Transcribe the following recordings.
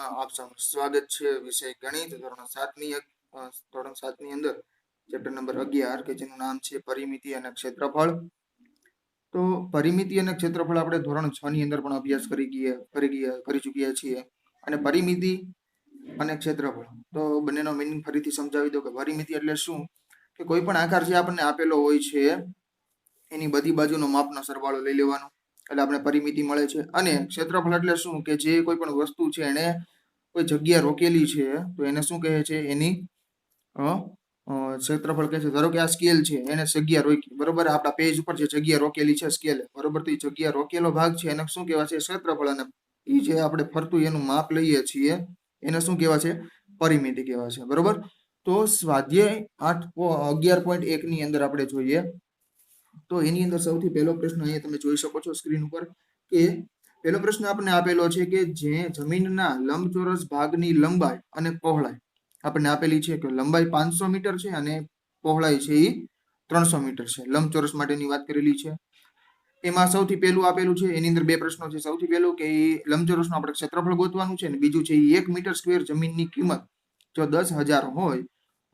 આપ સૌનું સ્વાગત છે વિષય ગણિત ધોરણ 7 ની અંદર ચેપ્ટર નંબર 11 કે જેનું નામ છે પરિમિતિ અને ક્ષેત્રફળ. તો પરિમિતિ અને ક્ષેત્રફળ આપણે ધોરણ 6 ની અંદર પણ અભ્યાસ કરી ચૂક્યા છીએ. અને પરિમિતિ અને ક્ષેત્રફળ તો બંનેનો મીનિંગ ફરીથી સમજાવી દો કે પરિમિતિ એટલે શું, કે કોઈ પણ આકાર જે આપણને આપેલો હોય છે એની બધી બાજુનો માપનો સરવાળો લઈ લેવાનો એટલે આપણે પરિમિતિ મળે છે. અને ક્ષેત્રફળ એટલે શું, કે જે કોઈ પણ વસ્તુ છે એને કોઈ જગ્યા રોકેલી છે તો એને શું કહે છે, એની ક્ષેત્રફળ કહે છે. ધારો કે આ સ્કેલ છે, એને જગ્યા રોકી, બરોબર, આપણા પેજ ઉપર જે જગ્યા રોકેલી છે સ્કેલ, બરોબર, તો એ જગ્યા રોકેલો ભાગ છે એને શું કહેવાય છે, ક્ષેત્રફળ. અને એ જે આપણે ફરતું એનું માપ લઈએ છીએ એને શું કહેવાય છે, પરિમિતિ કહેવાય છે, બરોબર. તો સ્વાધ્યાય 11.1 ની અંદર આપણે જોઈએ તો એની અંદર સૌથી પહેલો પ્રશ્ન અહીંયા તમે જોઈ શકો છો સ્ક્રીન ઉપર, કે પહેલો પ્રશ્ન આપણને આપેલો છે કે જે જમીનના લંબચોરસ ભાગની લંબાઈ અને પહોળાઈ આપણને આપેલી છે, કે લંબાઈ 500 મીટર છે અને પહોળાઈ છે એ 300 મીટર છે. લંબચોરસ માટેની વાત કરેલી છે. એમાં સૌથી પહેલું આપેલું છે, એની અંદર બે પ્રશ્નો છે. સૌથી પહેલું કે લંબચોરસનું આપણે ક્ષેત્રફળ ગોતવાનું છે, અને બીજું છે 1 મીટર સ્ક્વેર જમીનની કિંમત જો 10,000 હોય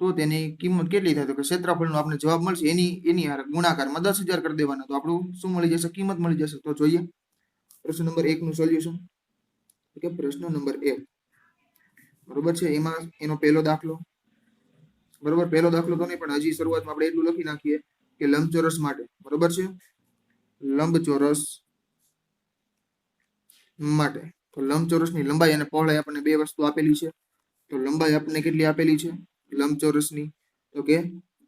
તો તેની કિંમત કેટલી થાય, તો કે ક્ષેત્રફળનો આપણે જવાબ મળશે એની ગુણાકારમાં 10,000 કરી દેવાના, તો આપણું શું મળી જશે, કિંમત મળી જશે. તો જોઈએ પ્રશ્ન નંબર 1 નું સોલ્યુશન. કે પ્રશ્ન નંબર 1, બરોબર છે, એમાં એનો પહેલો દાખલો, બરોબર, પહેલો દાખલો તો નહીં પણ હજી શરૂઆતમાં આપણે એટલું લખી નાખીએ કે લંબચોરસ માટે, બરોબર છે, લંબચોરસ માટે તો લંબચોરસની લંબાઈ અને પહોળાઈ આપણને બે વસ્તુ આપેલી છે. તો લંબાઈ આપણને કેટલી આપેલી છે લંબચોરસની, તો કે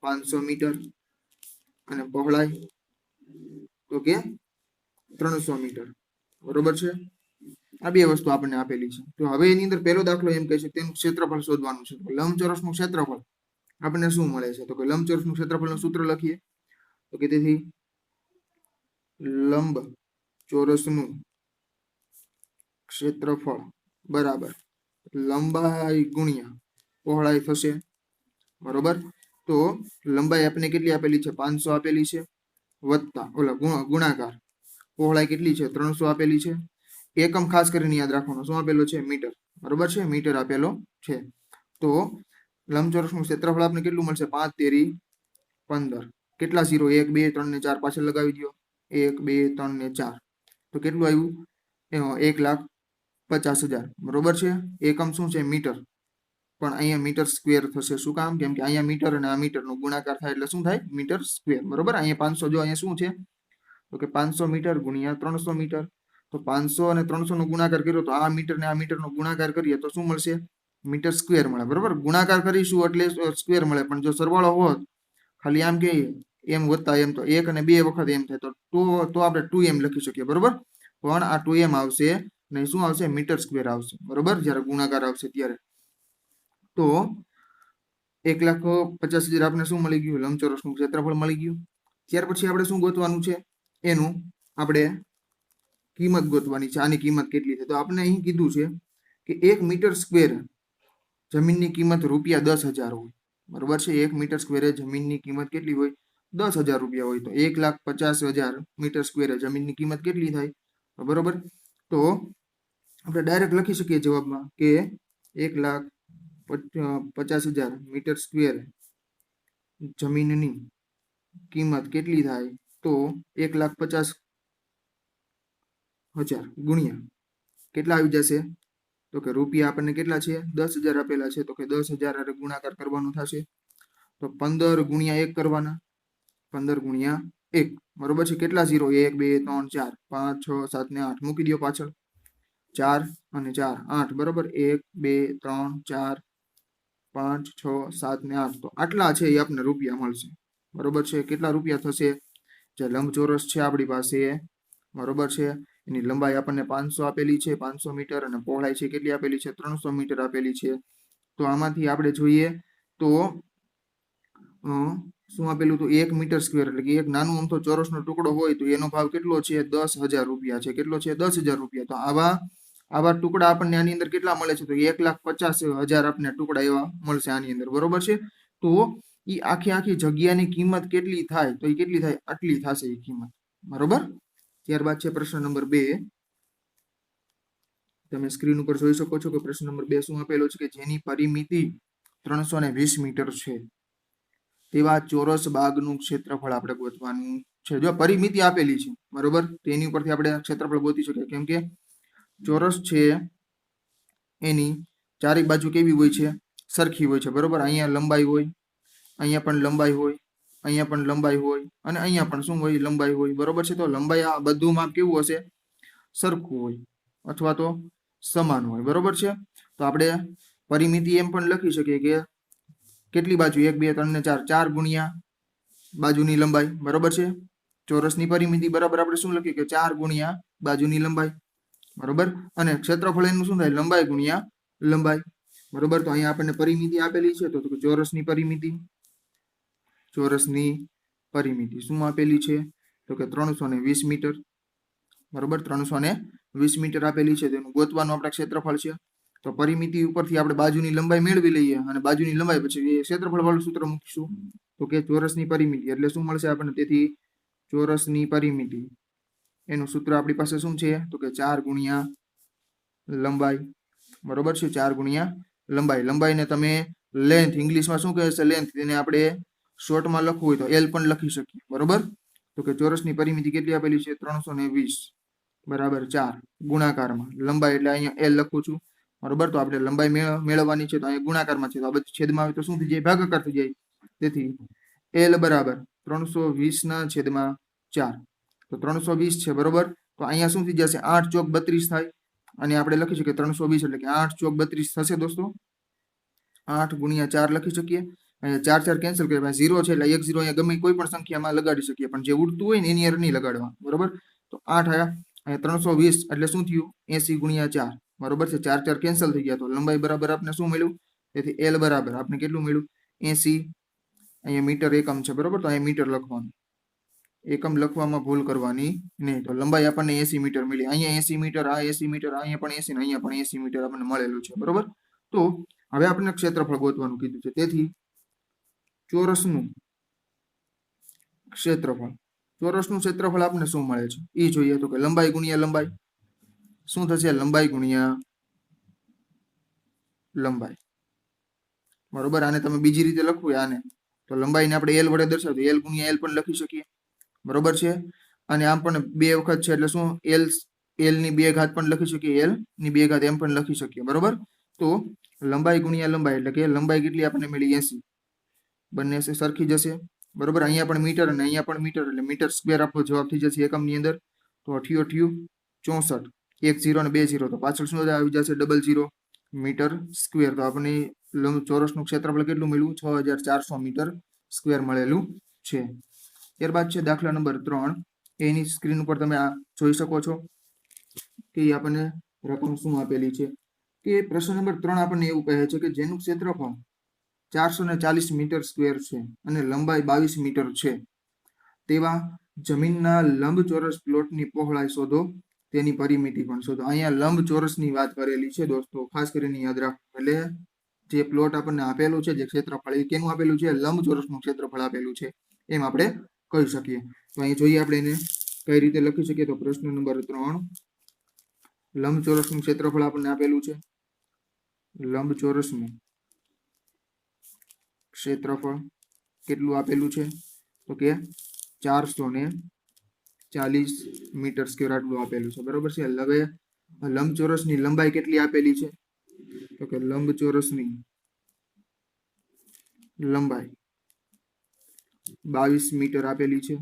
500 મીટર, અને પહોળાઈ તો કે 300 મીટર, બરોબર છે. આ બે વસ્તુ આપણને આપેલી છે. તો હવે એની અંદર પહેલો દાખલો એમ કહે છે તેનું ક્ષેત્રફળ શોધવાનું છે. તો લંબચોરસનું ક્ષેત્રફળ આપણને શું મળે છે, તો કે લંબચોરસનું ક્ષેત્રફળનું સૂત્ર લખીએ તો કે તેથી લંબચોરસનું ક્ષેત્રફળ બરાબર લંબાઈ ગુણ્યા પહોળાઈ થશે, બરોબર. તો લંબાઈ આપણે કેટલી આપેલી છે, 500 આપેલી છે, વત્તા ગુણાકાર પહોળાઈ કેટલી છે, 300 આપેલી છે. એકમ ખાસ કરીને યાદ રાખવાનો, શું આપેલો છે, મીટર, બરોબર છે, મીટર આપેલો છે. તો લંબચોરસનું ક્ષેત્રફળ આપણે કેટલું મળશે, 5 તેરી 15, કેટલા 0, 1 2 3 ને 4 પાછળ લગાવી દો, 1 2 3 ને 4, તો કેટલું આવ્યું, 1,50,000, બરોબર છે. એકમ શું છે, મીટર, પણ અહીંયા મીટર સ્ક્વેર થશે. શું કામ, કેમ કે અહીંયા મીટર અને આ મીટરનો ગુણાકાર થાય એટલે શું થાય, મીટર સ્ક્વેર, બરોબર. અહીંયા 500, જો અહીંયા શું છે, તો કે 500 મીટર ગુણ્યા 300 મીટર. તો 500 અને 300 નો ગુણાકાર કર્યો તો આ મીટર ને આ મીટરનો ગુણાકાર કરીએ તો શું મળશે, મીટર સ્ક્વેર મળે, બરોબર. ગુણાકાર કરીશું એટલે સ્ક્વેર મળે, પણ જો સરવાળો હોત ખાલી આમ કે એમ વત્તા એમ, તો 1 અને 2 વખત એમ થાય તો આપણે 2m લખી શકીએ, બરોબર. પણ આ 2m આવશે નહીં, શું આવશે, મીટર સ્ક્વેર આવશે, બરોબર, જ્યારે ગુણાકાર આવશે ત્યારે. તો 1,50,000 આપણે શું મળી ગયું, લંબચોરસનું ક્ષેત્રફળ મળી ગયું. ત્યાર પછી આપણે શું ગોતવાનું છે, એનું આપણે કિંમત ગોતવાની છે. આની કિંમત કેટલી છે, તો આપણે અહીં કીધું છે કે 1 મીટર સ્ક્વેર જમીનની કિંમત ₹10,000 હોય, બરોબર છે. 1 મીટર સ્ક્વેરે જમીનની કિંમત કેટલી હોય, 10,000 રૂપિયા હોય. તો 1,50,000 મીટર સ્ક્વેરે જમીનની કિંમત કેટલી થાય, બરોબર. તો આપણે ડાયરેક્ટ લખી શકીએ જવાબમાં કે 1,50,000 મીટર સ્ક્વેર જમીનની કિંમત કેટલી થાય, તો 1,50,000 ગુણ્યા કેટલા આવી જશે, તો કે રૂપિયા આપણને કેટલા છે, 10,000 આપેલા છે, તો કે 10,000 ગુણાકાર કરવાનો થશે. તો 15 ગુણ્યા 1 કરવાના, 15 ગુણ્યા 1, બરોબર છે. કેટલા 0, 1 2 3 4 5 6 7 ને 8 મૂકી દો પાછળ, 4 અને 4 8, બરોબર. 1 2 3 4 5 6 7 ને 8, તો આટલા છે એ આપણને રૂપિયા મળશે, બરોબર છે. કેટલા રૂપિયા થશે, જે લંબચોરસ છે આપણી પાસે, બરોબર છે, એની લંબાઈ આપણને 500 આપેલી છે, 500 મીટર, અને પહોળાઈ છે કેટલી આપેલી છે, 300 મીટર આપેલી છે. તો આમાંથી આપણે જોઈએ તો શું આપેલું, તો 1 મીટર સ્ક્વેર એટલે કે એક નાનું અમથો ચોરસનો ટુકડો હોય તો એનો ભાવ કેટલો છે, 10,000 રૂપિયા છે. કેટલો છે, 10,000 રૂપિયા. તો આવા ટુકડા આપણને આની અંદર કેટલા મળે છે, તો 1,50,000 આપણને ટુકડા એવા મળશે આની અંદર, બરોબર છે. તો એ આખી જગ્યાની કિંમત કેટલી થાય, તો એ કેટલી થાય, આટલી થશે એ કિંમત, બરોબર. ત્યારબાદ છે પ્રશ્ન નંબર 2. તમે સ્ક્રીન ઉપર જોઈ શકો છો કે પ્રશ્ન નંબર 2 શું આપેલો છે કે જેની પરિમિતિ 320 મીટર છે તેવા ચોરસ બાગનું ક્ષેત્રફળ આપણે ગોતવાનું છે. જો પરિમિતિ આપેલી છે બરોબર, તો એની ઉપરથી આપણે ક્ષેત્રફળ ગોતી શકીએ. કેમ કે ચોરસ છે એની ચારે બાજુ કેવી હોય છે? સરખી હોય છે બરોબર. અહીંયા લંબાઈ હોય, અહીંયા પણ લંબાઈ હોય, અહીંયા પણ લંબાઈ હોય, અને અહીંયા પણ શું હોય? લંબાઈ હોય બરોબર છે. તો લંબાઈ આ બધું માપ કેવું હશે? સરખું હોય અથવા તો સમાન હોય બરોબર છે. તો આપણે પરિમિતિ એમ પણ લખી શકીએ કે કેટલી બાજુ? 1 2 3 ને 4, 4 ગુણ્યા બાજુની લંબાઈ બરોબર છે. ચોરસની પરિમિતિ બરાબર આપણે શું લખીએ કે 4 ગુણ્યા બાજુની લંબાઈ બરોબર. અને ક્ષેત્રફળ એનું શું થાય? લંબાઈ ગુણ્યા લંબાઈ બરોબર. તો અહીંયા આપણને પરિમિતિ આપેલી છે, તો ચોરસની પરિમિતિ શું આપેલી છે? તો કે 320 મીટર બરોબર. 320 મીટર આપેલી છે, તેનું ગોતવાનું આપણે ક્ષેત્રફળ છે. તો પરિમિતિ ઉપરથી આપણે બાજુની લંબાઈ મેળવી લઈએ, અને બાજુની લંબાઈ પછી ક્ષેત્રફળ વાળું સૂત્ર મૂકીશું, તો કે ચોરસની પરિમિતિ એટલે શું મળશે આપણને? તેથી ચોરસની પરિમિતિ એનું સૂત્ર આપણી પાસે શું છે? તો કે 4 ગુણ્યા લંબાઈ બરોબર છે. 4 ગુણ્યા લંબાઈ. લંબાઈને તમે લેન્થ, ઇંગ્લિશમાં શું કહે છે? લેન્થ. તેને આપણે શોર્ટમાં લખવું હોય તો એલ પણ લખી શકીએ બરોબર. તો કે ચોરસની પરિમિતિ કેટલી આપેલી છે? 320 બરાબર 4 ગુણાકારમાં લંબાઈ એટલે અહીંયા એલ લખું છું બરોબર. તો આપણે લંબાઈ મેળવવાની છે, તો અહીંયા ગુણાકારમાં છે, તો આ બધું છેદમાં આવે તો શું થઈ જાય? ભાગાકાર થઈ જાય. તેથી એલ બરાબર 320/4, તો 320 છે બરોબર. તો અહીંયા શું થઈ જશે? 8 ચોક 32 થાય, અને આપણે લખી શકીએ 320 એટલે કે 8 ચોક 32 થશે દોસ્તો. 8 ગુણ્યા 4 લખી શકીએ. અહીંયા 4 4 કેન્સલ કરીએ, 0 છે એટલે 1 0 અહીંયા ગમે કોઈ પણ સંખ્યામાં લગાડી શકીએ, પણ જે ઉડતું હોય ને એની અંદર નહીં લગાડવા બરોબર. તો 8 આયા, અહીંયા 320 એટલે શું થયું? 80 ગુણ્યા 4 બરોબર છે. 4 4 કેન્સલ થઈ ગયા, તો લંબાઈ બરાબર આપણે શું મળ્યું? તેથી એલ બરાબર આપણે કેટલું મળ્યું? 80. અહીંયા મીટર એકમ છે બરોબર, તો અહીંયા મીટર લખવાનું, એકમ લખવામાં ભૂલ કરવાની નહીં. તો લંબાઈ આપણને 80 મીટર મળી. અહીંયા 80 મીટર, આ 80 મીટર, અહીંયા પણ 80 ને અહીંયા પણ 80 મીટર આપણને મળેલું છે બરોબર. તો હવે આપણને ક્ષેત્રફળ ગોતવાનું કીધું છે. તેથી ચોરસનું ક્ષેત્રફળ આપણને શું મળે છે એ જોઈએ. તો કે લંબાઈ ગુણ્યા લંબાઈ શું થશે? લંબાઈ ગુણ્યા લંબાઈ બરોબર. આને તમે બીજી રીતે લખવું આને, તો લંબાઈને આપણે એલ વડે દર્શાવતું, એલ ગુણ્યા એલ પણ લખી શકીએ બરોબર છે. અને આમ પણ 2 વખત છે એટલે શું? એલ ની 2 ઘાત પણ લખી શકીએ, એલ ની 2 ઘાત એમ પણ લખી શકીએ બરોબર. તો લંબાઈ ગુણ્યા લંબાઈ એટલે કે લંબાઈ કેટલી આપણને મળી? 80. બંને સરખી જશે બરોબર. અહીંયા પણ મીટર અને અહીંયા પણ મીટર, એટલે મીટર સ્ક્વેર આપણો જવાબ થઈ જશે એકમની અંદર. તો 88 64, 1 0 અને 2 0, તો પાછળ શું આવી જશે? 00 મીટર સ્ક્વેર. તો આપણે ચોરસનું ક્ષેત્રફળ કેટલું મળ્યું? 6400 મીટર સ્ક્વેર મળેલું છે. ત્યારબાદ છે દાખલા નંબર 3. એની સ્ક્રીન ઉપર તમે આ જોઈ શકો છો કે આપણને રકમ શું આપેલી છે. કે પ્રશ્ન નંબર 3 આપણને એવું કહે છે કે જેનું ક્ષેત્રફળ 440 મીટર સ્ક્વેર છે અને લંબાઈ 22 મીટર છે તેવા જમીનના લંબચોરસ પ્લોટની પહોળાઈ શોધો, તેની પરિમિતિ પણ શોધો. અહીંયા લંબચોરસની વાત કરેલી છે દોસ્તો, ખાસ કરીને યાદ રાખો. એટલે જે પ્લોટ આપણને આપેલું છે, જે ક્ષેત્રફળ એ કેનું આપેલું છે? લંબચોરસનું ક્ષેત્રફળ આપેલું છે એમ આપણે કહી શકીએ. તો અહીં જોઈએ આપણે એને કઈ રીતે લખી શકીએ. તો પ્રશ્ન નંબર 3, લંબચોરસનું ક્ષેત્રફળ આપણને આપેલું છે. લંબચોરસનું ક્ષેત્રફળ કેટલું આપેલું છે? તો કે 440 મીટર સ્ક્વેર આટલું આપેલું છે બરોબર છે. હવે લંબચોરસની લંબાઈ કેટલી આપેલી છે? તો કે લંબચોરસની લંબાઈ 22 મીટર આપેલી છે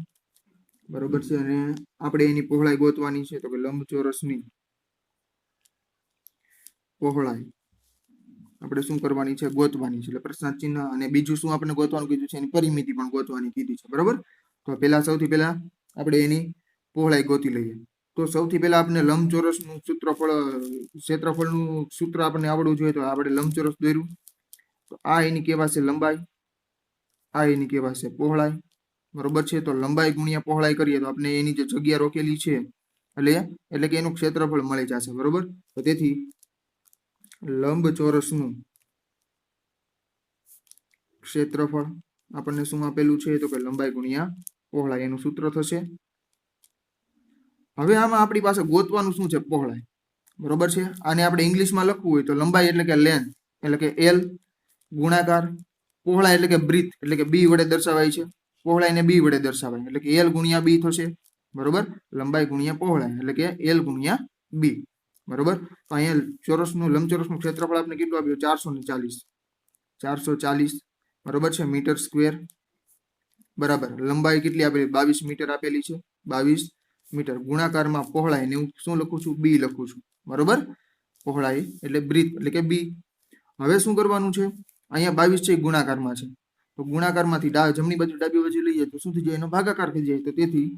બરોબર છે. અને આપણે એની પહોળાઈ ગોતવાની છે. તો કે લંબચોરસની પહોળાઈ આપણે શું કરવાની છે? ગોતવાની છે. એટલે પ્રશ્નાર્થ ચિહ્ન. અને બીજું શું આપણે ગોતવાનું કીધું છે? એની પરિમિતિ પણ ગોતવાની કીધી છે બરોબર. તો સૌથી પહેલા આપણે એની પહોળાઈ ગોતી લઈએ. તો સૌથી પહેલા આપણે લંબચોરસનું ક્ષેત્રફળનું સૂત્ર આપણને આવડવું જોઈએ. તો આપણે લંબચોરસ દોર્યું, તો આ એની કહેવાશે લંબાઈ, આ એની કહેવાશે પહોળાઈ બરોબર છે. તો લંબાઈ ગુણ્યા પહોળાઈ કરીએ તો આપણે એની જે જગ્યા રોકેલી છે એટલે કે એનું ક્ષેત્રફળ મળી જશે બરોબર. તો તેથી લંબચોરસનું ક્ષેત્રફળ આપણને શું આપેલું છે? તો કે લંબાઈ ગુણ્યા પહોળાઈ એનું સૂત્ર થશે. હવે આમાં આપણી પાસે ગોતવાનું શું છે? પહોળાઈ. બરોબર છે. આને આપણે ઇંગ્લિશમાં લખવું હોય તો લંબાઈ એટલે કે લેન્થ એટલે કે એલ ગુણાકાર પહોળાઈ એટલે કે બ્રીથ એટલે કે બી વડે દર્શાવાય છે. પહોળાઈને બી વડે દર્શાવાય એટલે કે એલ ગુણ્યા બી થશે. બરોબર, લંબાઈ ગુણ્યા પહોળાઈ એટલે કે એલ ગુણ્યા બી. બરોબર, તો અહીંયા લંબચોરસનું ક્ષેત્રફળ આપણે કેટલું આપ્યું? 440 બરોબર છે મીટર સ્ક્વેર. બરાબર, લંબાઈ કેટલી આપેલી? 22 મીટર આપેલી છે. 22 મીટર ગુણાકારમાં પહોળાઈ ને હું શું લખું છું? બી લખું છું. બરોબર, પહોળાઈ એટલે બ્રીથ એટલે કે બી. હવે શું કરવાનું છે? અહીંયા 22 છે ગુણાકારમાં છે, તો ગુણાકારમાંથી જમણી બાજુ ડાબી બાજુ લઈએ તો શું થઈ જાય? એનો ભાગાકાર થઈ જાય. તો તેથી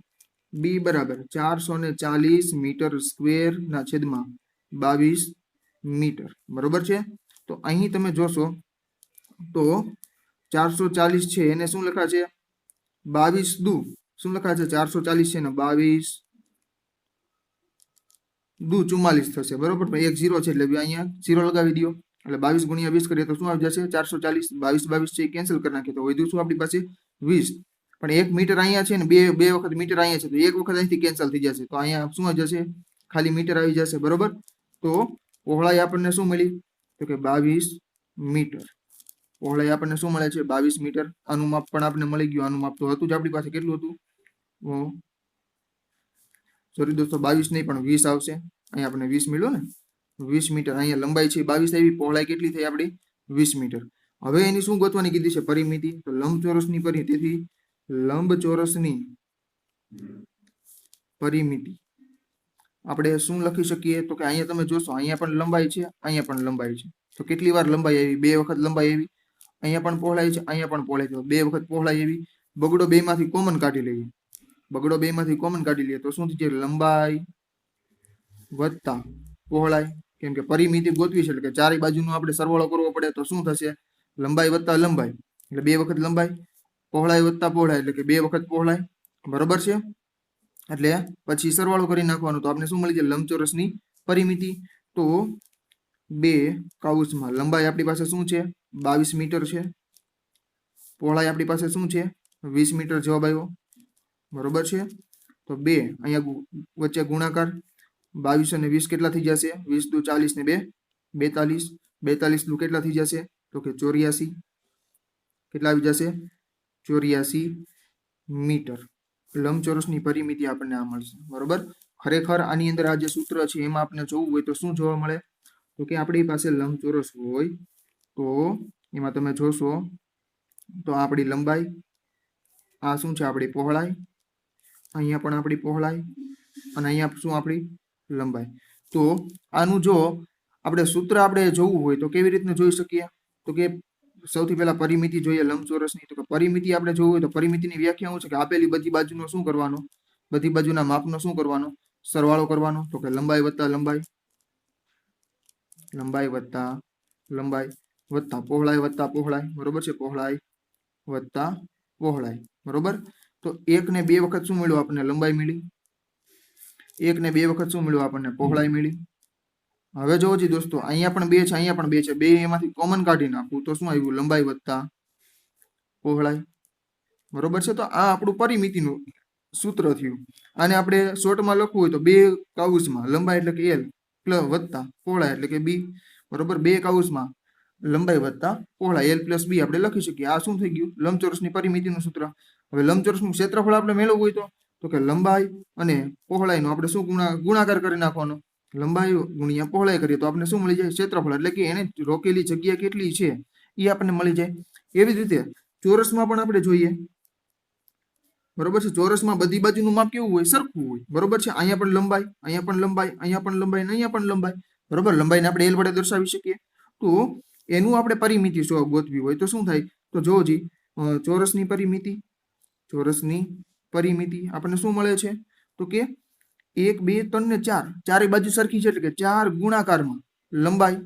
બી બરાબર 440 મીટર સ્ક્વેર ના છેદમાં 22 મીટર. બરોબર છે. તો અહીં તમે જોશો તો 440 છે એને શું લખાશે? 22 દુ શું લખાશે? 440 છે ને 22 દુ 44 થશે. બરોબર, એક 0 છે એટલે અહીંયા 0 લગાવી દો એટલે 22 ગુણ્યા 20 કરીએ તો શું આવી જશે? 440. 22 છે એ કેન્સલ કરી નાખીએ તો વધ્યું શું આપણી પાસે? 20. પણ 1 મીટર અહીંયા છે ને બે વખત મીટર અહીંયા છે તો એક વખત અહીંથી કેન્સલ થઈ જશે. તો અહીંયા શું આવી જશે? ખાલી મીટર આવી જશે. બરોબર, તો પહોળાઈ આપણને શું મળી? તો કે 22 મીટર. પહોળાઈ આપણને શું મળે છે? 22 મીટર. આનું માપ પણ આપણને મળી ગયું. આનું માપ તો હતું જ આપણી પાસે. કેટલું હતું? સોરી દોસ્તો, 22 નહીં પણ 20 આવશે. અહીંયા આપણને 20 મળ્યું ને, 20 મીટર. અહીંયા લંબાઈ છે 22 આવી, પહોળાઈ કેટલી થઈ આપણી? 20 મીટર. હવે એની શું ગોતવાની કીધી છે? પરિમિતિ. તો લંબચોરસની પરિમિતિ, લંબચોરસની પરિમિતિ આપણે શું લખી શકીએ? તો કે અહીંયા તમે જોશો અહીંયા પણ લંબાઈ છે, અહીંયા પણ લંબાઈ છે. તો કેટલી વાર લંબાઈ આવી? બે વખત લંબાઈ આવી. અહીંયા પણ પહોળાઈ છે, અહીંયા પણ પહોળાઈ છે, બે વખત પહોળાઈ આવી. બગડો બેમાંથી કોમન કાઢી લઈએ. બગડો બેમાંથી કોમન કાઢી લઈએ તો શું થઈ જાય? લંબાઈ વત્તા પહોળાઈ. કેમ કે પરિમિતિ ગોતવી છે એટલે કે ચારે બાજુનો આપણે સરવાળો કરવો પડે. તો શું થશે? લંબાઈ વત્તા લંબાઈ એટલે બે વખત લંબાઈ, પહોળાઈ વત્તા પહોળાઈ એટલે કે બે વખત પહોળાઈ. બરોબર છે, એટલે પછી સરવાળો કરી નાખવાનો. તો આપણે શું મળી જાય? લંબચોરસની પરિમિતિ. તો બે કૌંસમાં લંબાઈ આપણી પાસે શું છે? 22 મીટર છે. પહોળાઈ આપણી પાસે શું છે? 20 મીટર જવાબ આવ્યો. બરોબર છે, તો બે અહીંયા વચ્ચે ગુણાકાર 22 અને 20 કેટલા થઈ જશે? 20 દુ 40 ને 2 42. 42 દુ કેટલા થઈ જશે? તો કે 84. કેટલા આવી જશે? 84 મીટર. લંબચોરસની પરિમિતિ આપણને આ મળશે. બરોબર, ખરેખર આની અંદર આ જે સૂત્ર છે એમાં આપણે જોવું હોય તો શું જોવા મળે? તો કે આપણી પાસે લંબચોરસ હોય તો એમાં તમે જોશો તો આપણી લંબાઈ, આ શું છે? આપણી પહોળાઈ, અહીંયા પણ આપણી પહોળાઈ અને અહીંયા શું? આપણી લંબાઈ. તો આનું જો આપણે સૂત્ર આપણે જોવું હોય તો કેવી રીતને જોઈ શકીએ? તો કે સૌથી પહેલા પરિમિતિ જોઈએ લંબચોરસની. તો કે પરિમિતિ આપણે જોવું હોય તો પરિમિતિની વ્યાખ્યા શું છે? કે આપેલી બધી બાજુનો શું કરવાનો? બધી બાજુના માપનો શું કરવાનો? સરવાળો કરવાનો. તો કે લંબાઈ વત્તા લંબાઈ, લંબાઈ વત્તા લંબાઈ વત્તા પહોળાઈ વત્તા પહોળાઈ. બરોબર છે, પહોળાઈ વત્તા પહોળાઈ. બરોબર, તો 1 ને 2 વખત શું મળ્યું આપણને? લંબાઈ મળી. 1 ને 2 વખત શું મળ્યું આપણને? પહોળાઈ મળી. હવે જોવો જી દોસ્તો, અહીંયા પણ 2 છે, અહીંયા પણ 2 છે. બે એમાંથી કોમન કાઢી નાખવું તો શું આવ્યું? લંબાઈ વત્તા પહોળાઈ. બરોબર છે, તો આ આપણું પરિમિતિનું સૂત્ર થયું. આને આપણે શોર્ટમાં લખવું હોય તો બે કૌંસમાં લંબાઈ એટલે કે એલ પ્લસ વત્તા પહોળાઈ એટલે કે બી. બરોબર, બે કૌંસમાં લંબાઈ વત્તા પહોળાઈ એલ પ્લસ બી આપણે લખી શકીએ. આ શું થઈ ગયું? લંબચોરસની પરિમિતિનું સૂત્ર. હવે લંબચોરસનું ક્ષેત્રફળ આપણે મેળવવું હોય તો કે લંબાઈ અને પહોળાઈનો આપણે શું ગુણાકાર કરી નાખવાનો? લંબાઈ ગુણ્યા પહોળાઈ કરીએ તો આપણે શું મળી જાય? ક્ષેત્રફળ. એટલે કે એને રોકેલી જગ્યા કેટલી છે એ આપણને મળી જાય. એવી જ રીતે ચોરસમાં પણ આપણે જોઈએ. બરોબર છે, ચોરસમાં બધી બાજુનું માપ કેવું હોય? સરખું હોય. બરોબર છે, અહીંયા પણ લંબાઈ, અહીંયા પણ લંબાઈ, અહીંયા પણ લંબાઈ અને અહીંયા પણ લંબાઈ. બરોબર, લંબાઈને આપણે એલ વડે દર્શાવી શકીએ. તો એનું આપણે પરિમિતિ ગોતવી હોય તો શું થાય? તો જોવો જી, ચોરસની પરિમિતિ, ચોરસની પરિમિતિ આપણને શું મળે છે? તો કે 1 2 3 ને 4, ચારે બાજુ સરખી છે એટલે કે 4 ગુણાકારમાં લંબાઈ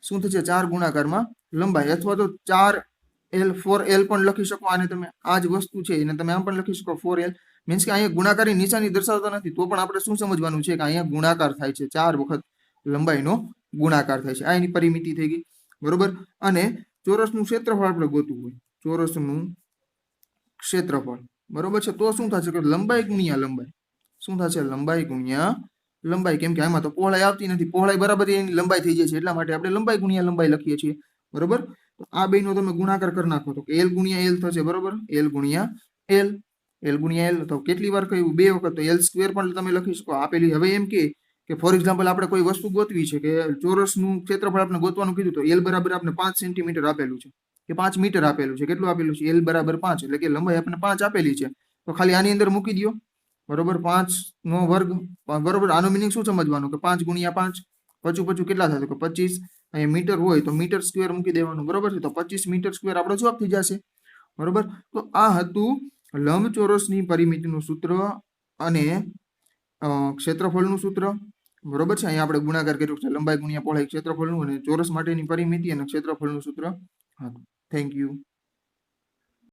શું થશે? 4 ગુણાકારમાં લંબાઈ. અથવા તો 4L 4L પણ લખી શકો. આને તમે આ જ વસ્તુ છે એને તમે આમ પણ લખી શકો 4L. મીન્સ કે અહીંયા ગુણાકારની નિશાની દર્શાવતા નથી તો પણ આપણે શું સમજવાનું છે? કે અહીંયા ગુણાકાર થાય છે, 4 વખત લંબાઈનો ગુણાકાર થાય છે. આ એની પરિમિતિ થઈ ગઈ. બરોબર, અને ચોરસનું ક્ષેત્રફળ આપણે ગોતવું હોય, ચોરસનું ક્ષેત્રફળ. બરોબર છે, તો શું થશે? કે લંબાઈ ગુણ્યા લંબાઈ. શું થશે? લંબાઈ ગુણ્યા લંબાઈ, કેમ કે આમાં તો પહોળાઈ આવતી નથી, પહોળાઈ બરાબર એની લંબાઈ થઈ જાય છે, એટલા માટે આપણે લંબાઈ ગુણ્યા લંબાઈ લખીએ છીએ, બરોબર. તો આ બેનો તમે ગુણાકાર કરી નાખો તો એલ ગુણ્યા એલ થશે, બરોબર, એલ ગુણ્યા એલ, એલ ગુણ્યા એલ. તો કેટલી વાર કહ્યું? 2 વખત. તો એલ સ્ક્વેર પણ તમે લખી શકો આપેલી. હવે એમ કે ફોર એક્ઝામ્પલ આપણે કોઈ વસ્તુ ગોતવી છે કે ચોરસનું ક્ષેત્રફળ આપણે ગોતવાનું કીધું, તો એલ બરાબર આપણે 5 સેન્ટીમીટર આપેલું છે કે 5 મીટર આપેલું છે, કેટલું આપેલું છે? એલ બરાબર 5, એટલે કે લંબાઈ આપણે 5 આપેલી છે, તો ખાલી આની અંદર મૂકી દો, બરોબર, 5 નો વર્ગ, બરોબર. આનો મિનિંગ શું સમજવાનું કે 5 ગુણ્યા 5, પચું કેટલા થશે? કે 25. અહીંયા મીટર હોય તો મીટર સ્ક્વેર મૂકી દેવાનું, બરોબર છે. તો 25 મીટર સ્ક્વેર આપણો જવાબ થઈ જશે, બરોબર. તો આ હતું લંબચોરસની પરિમિતિનું સૂત્ર અને ક્ષેત્રફળનું સૂત્ર, બરોબર છે. અહીંયા આપણે ગુણાકાર કર્યો છે લંબાઈ ગુણ્યા પહોળાઈ ક્ષેત્રફળનું, અને ચોરસ માટેની પરિમિતિ અને ક્ષેત્રફળનું સૂત્ર. હા, થેન્ક યુ.